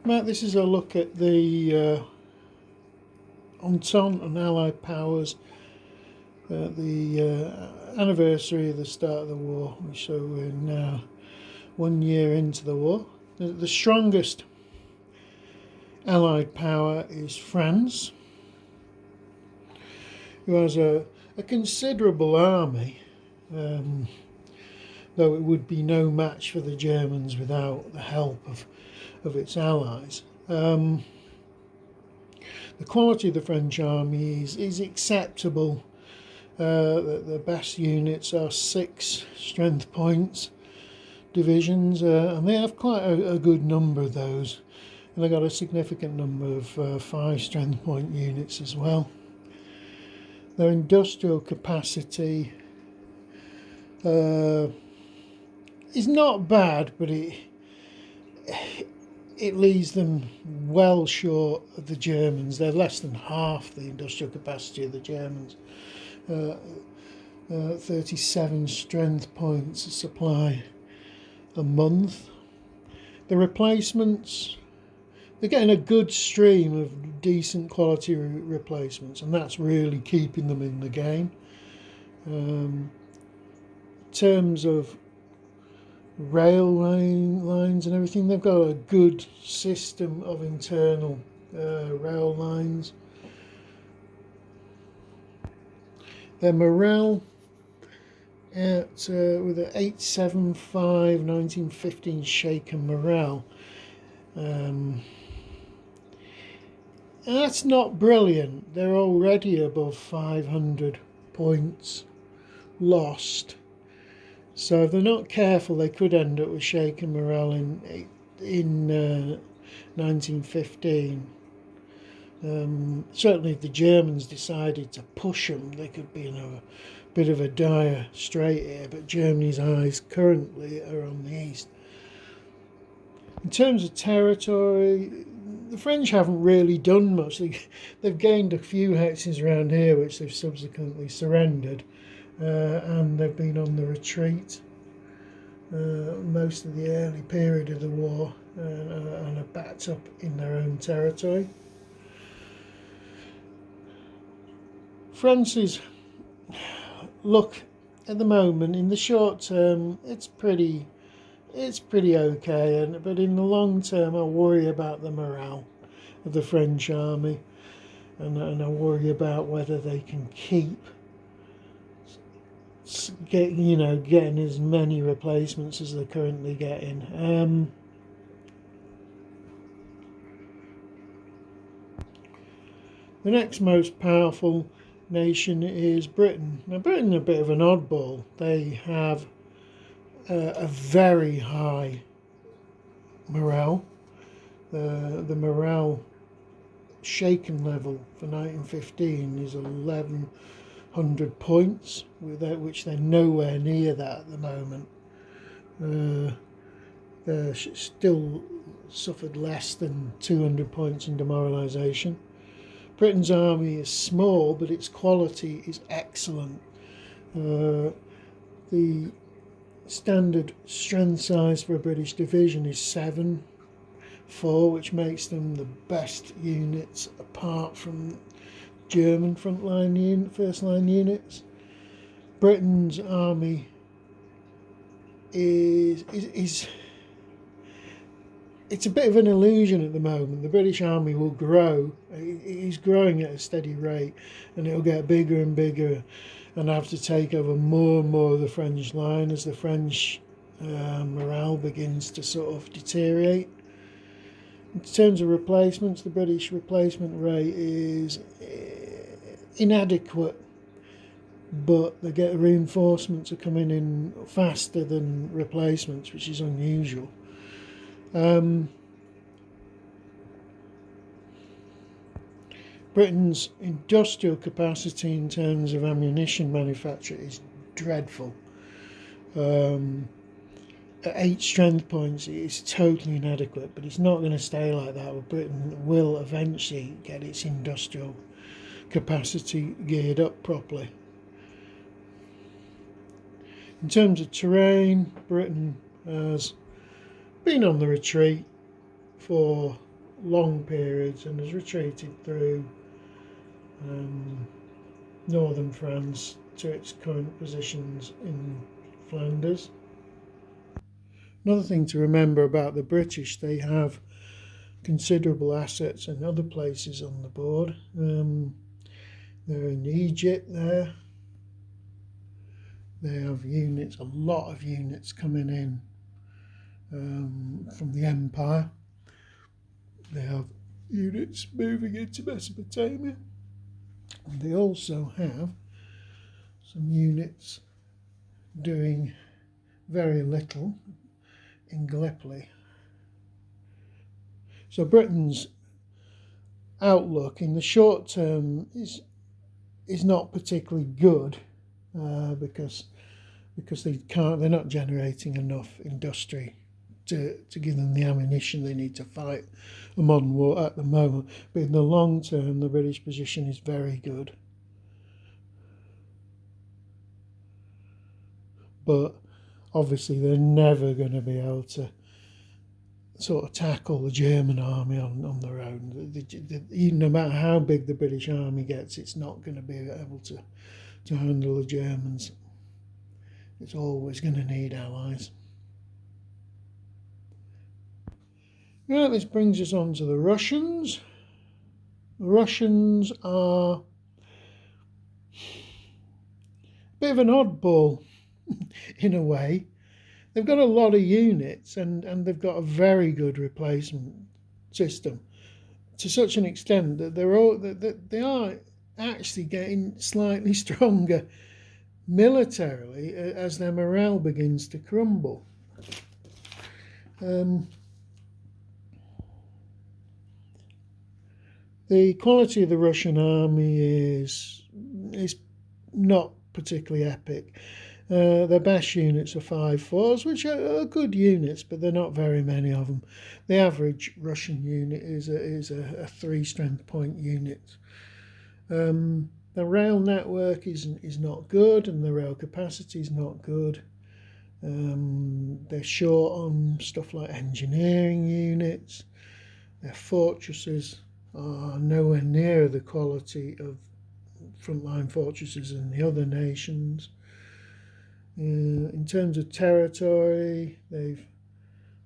Matt, this is a look at the Entente and Allied Powers, the anniversary of the start of the war. So we're now 1 year into the war. The strongest Allied power is France, who has a considerable army, though it would be no match for the Germans without the help of its allies. The quality of the French army is acceptable. The best units are 6 strength points divisions, and they have quite a good number of those. And they've got a significant number of 5 strength point units as well. Their industrial capacity is not bad, but it leaves them well short of the Germans. They're less than half the industrial capacity of the Germans. 37 strength points of supply a month. The replacements, they're getting a good stream of decent quality replacements, and that's really keeping them in the game. In terms of rail lines and everything, they've got a good system of internal rail lines. Their morale with an 875 1915 shaken morale, that's not brilliant. They're already above 500 points lost. So if they're not careful, they could end up with shaken morale in 1915. Certainly if the Germans decided to push them, they could be in a bit of a dire strait here, but Germany's eyes currently are on the east. In terms of territory, the French haven't really done much. They've gained a few hexes around here, which they've subsequently surrendered. And they've been on the retreat most of the early period of the war, and are backed up in their own territory. France's look at the moment, in the short term, it's pretty okay, but in the long term, I worry about the morale of the French army, and I worry about whether they can keep getting as many replacements as they're currently getting. The next most powerful nation is Britain. Now, Britain are a bit of an oddball. They have a very high morale. The morale shaken level for 1915 is 1100 points, without which they're nowhere near that at the moment. They're still suffered less than 200 points in demoralisation. Britain's army is small, but its quality is excellent. The standard strength size for a British division is 7-4, which makes them the best units apart from German first line units. Britain's army is it's a bit of an illusion at the moment. The British army will grow. It is growing at a steady rate, and it'll get bigger and bigger, and have to take over more and more of the French line as the French morale begins to sort of deteriorate. In terms of replacements, the British replacement rate is inadequate, but the reinforcements are coming in faster than replacements, which is unusual. Britain's industrial capacity in terms of ammunition manufacture is dreadful. At 8 strength points, it is totally inadequate, but it's not going to stay like that. Britain will eventually get its industrial capacity geared up properly. In terms of terrain, Britain has been on the retreat for long periods and has retreated through northern France to its current positions in Flanders. Another thing to remember about the British, they have considerable assets in other places on the board. They're in Egypt there. They have units, a lot of units coming in from the Empire. They have units moving into Mesopotamia. And they also have some units doing very little in Gallipoli. So Britain's outlook in the short term is not particularly good because they're not generating enough industry to give them the ammunition they need to fight a modern war at the moment. But in the long term, the British position is very good. But obviously they're never going to be able to sort of tackle the German army on their own. No matter how big the British army gets, it's not going to be able to handle the Germans. It's always going to need allies. Right, this brings us on to the Russians. The Russians are a bit of an oddball in a way. They've got a lot of units and they've got a very good replacement system to such an extent that they are actually getting slightly stronger militarily as their morale begins to crumble. The quality of the Russian army is not particularly epic. Their best units are 5-4s, which are good units, but they're not very many of them. The average Russian unit is a 3 strength point unit. The rail network is not good, and the rail capacity is not good. They're short on stuff like engineering units. Their fortresses are nowhere near the quality of frontline fortresses in the other nations. In terms of territory, they've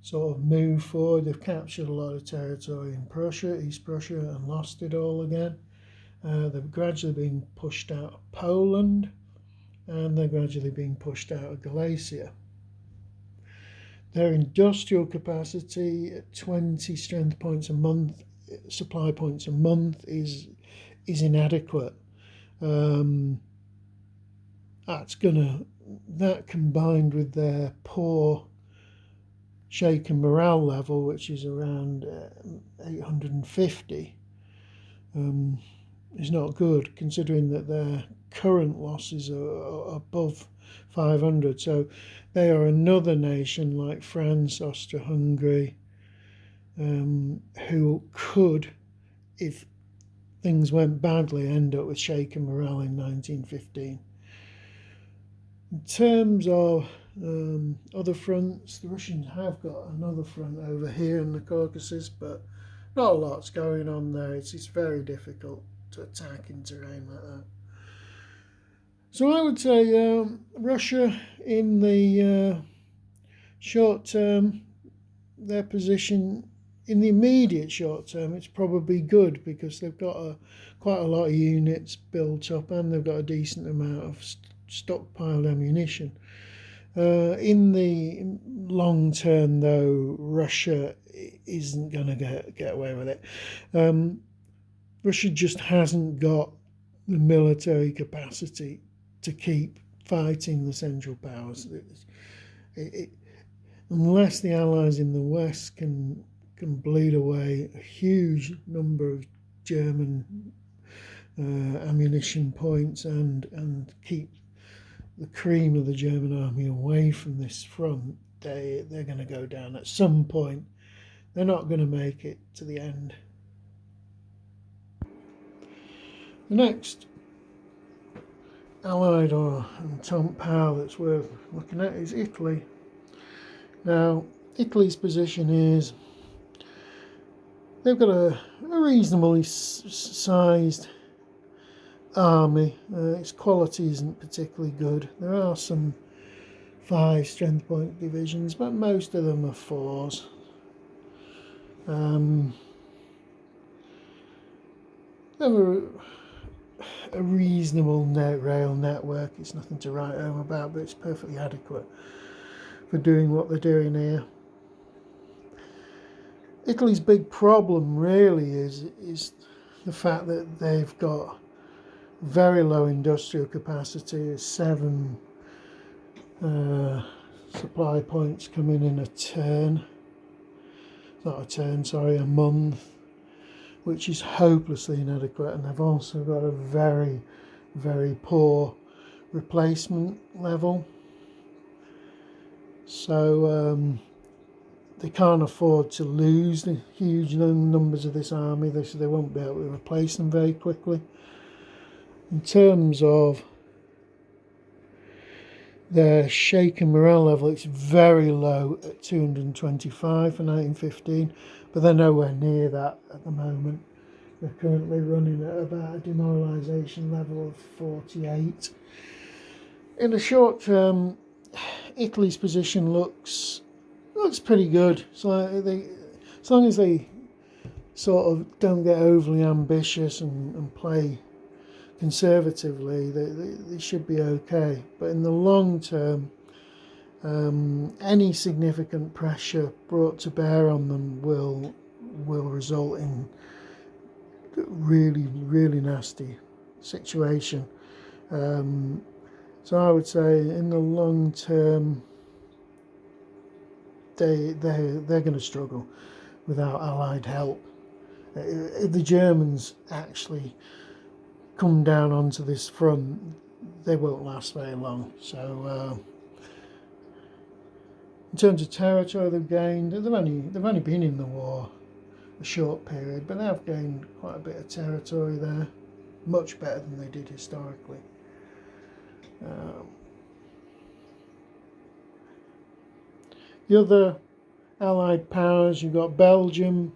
sort of moved forward. They've captured a lot of territory in Prussia, East Prussia, and lost it all again. They've gradually been pushed out of Poland, and they're gradually being pushed out of Galicia. Their industrial capacity at 20 strength points a month, supply points a month, is inadequate. That combined with their poor shaken morale level, which is around 850, is not good, considering that their current losses are above 500. So they are another nation like France, Austria-Hungary, who could, if things went badly, end up with shaken morale in 1915. In terms of other fronts, the Russians have got another front over here in the Caucasus, but not a lot's going on there. It's very difficult to attack in terrain like that. So I would say Russia in the short term, their position in the immediate short term, it's probably good because they've got quite a lot of units built up and they've got a decent amount of stockpiled ammunition. In the long term, though, Russia isn't going to get away with it. Russia just hasn't got the military capacity to keep fighting the Central Powers. Unless the Allies in the West can bleed away a huge number of German ammunition points and keep the cream of the German army away from this front, they're going to go down at some point. They're not going to make it to the end. The next Allied or Entente power that's worth looking at is Italy. Now, Italy's position is they've got a reasonably sized army. Its quality isn't particularly good. There are some 5 strength point divisions, but most of them are 4s. They have a reasonable rail network. It's nothing to write home about, but it's perfectly adequate for doing what they're doing here. Italy's big problem really is the fact that they've got very low industrial capacity. 7 supply points coming in a turn. Not a turn, sorry, a month, which is hopelessly inadequate. And they've also got a very, very poor replacement level. So they can't afford to lose the huge numbers of this army, so they won't be able to replace them very quickly. In terms of their shaken morale level, it's very low at 225 for 1915, but they're nowhere near that at the moment. They're currently running at about a demoralisation level of 48. In the short term, Italy's position looks pretty good. So as long as they sort of don't get overly ambitious and play conservatively, they should be okay. But in the long term, any significant pressure brought to bear on them will result in really, really nasty situation. So I would say in the long term, they're going to struggle without Allied help. If the Germans actually come down onto this front, they won't last very long. So in terms of territory they've gained, they've only been in the war a short period, but they have gained quite a bit of territory there, much better than they did historically. The other Allied powers, you've got Belgium.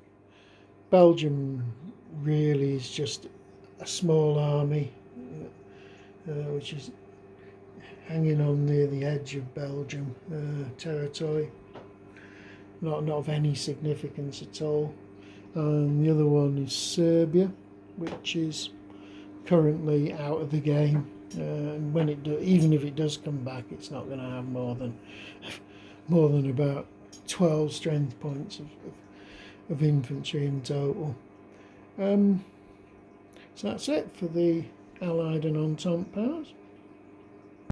Belgium really is just a small army, which is hanging on near the edge of Belgium territory. Not of any significance at all. And the other one is Serbia, which is currently out of the game. And when even if it does come back, it's not going to have more than about 12 strength points of infantry in total. So that's it for the Allied and Entente powers.